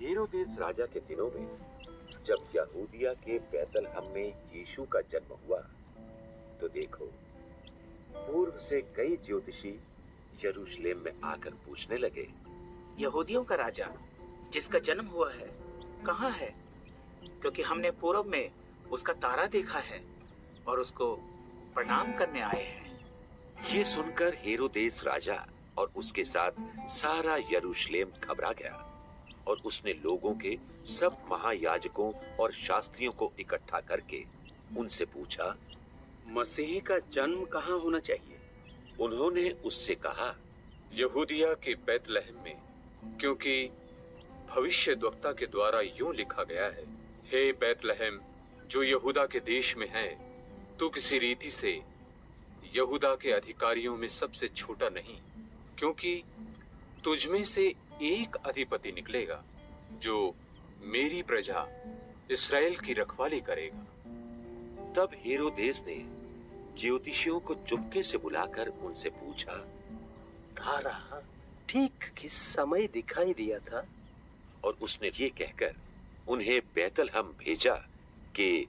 हेरोदेस राजा के दिनों में जब यहूदिया के बैतलहम में यीशु का जन्म हुआ, तो देखो, पूर्व से कई ज्योतिषी यरूशलेम में आकर पूछने लगे, यहूदियों का राजा जिसका जन्म हुआ है कहाँ है? क्योंकि हमने पूरब में उसका तारा देखा है और उसको प्रणाम करने आए हैं। ये सुनकर हेरोदेस राजा और उसके साथ सारा यरूशलेम घबरा गया और उसने लोगों के सब महायाजकों और शास्त्रियों को इकट्ठा करके उनसे पूछा, मसीह का जन्म कहाँ होना चाहिए? उन्होंने उससे कहा, यहूदिया के बैतलहम में, क्योंकि भविष्यद्वक्ता के द्वारा यूं लिखा गया है, हे बैतलहम जो यहूदा के देश में है, तू किसी रीति से यहूदा के अधिकारियों में सबसे छोटा नहीं, क्योंकि तुझ में से एक अधिपति निकलेगा जो मेरी प्रजा इस्राएल की रखवाली करेगा। तब हेरोदेस ने ज्योतिषियों को चुपके से बुलाकर उनसे पूछा, तारा ठीक किस समय दिखाई दिया था? और उसने ये कहकर उन्हें बैतलहम भेजा कि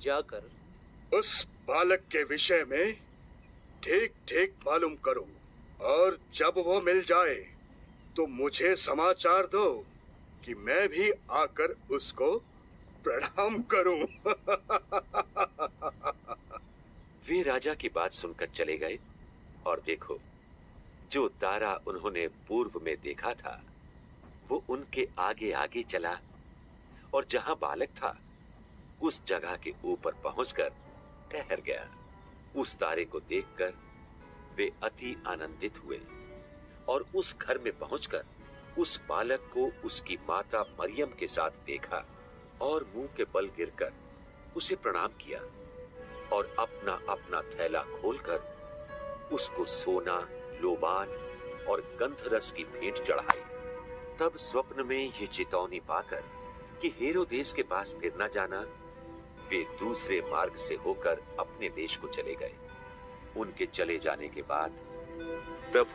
जाकर उस बालक के विषय में ठीक ठीक मालूम करो, और जब वो मिल जाए तो मुझे समाचार दो कि मैं भी आकर उसको प्रणाम करूं। वे राजा की बात सुनकर चले गए और देखो, जो तारा उन्होंने पूर्व में देखा था वो उनके आगे आगे चला और जहां बालक था उस जगह के ऊपर पहुंचकर ठहर गया। उस तारे को देखकर वे अति आनंदित हुए और उस घर में पहुंचकर उस बालक को उसकी माता मरियम के साथ देखा और मुंह के बल गिरकर उसे प्रणाम किया और अपना अपना थैला खोलकर उसको सोना, लोबान और गंधरस की भेंट चढ़ाई। तब स्वप्न में ये चेतावनी पाकर कि हेरोदेस के पास फिर न जाना, वे दूसरे मार्ग से होकर अपने देश को चले गए। उनके चले जाने के बाद प्रभु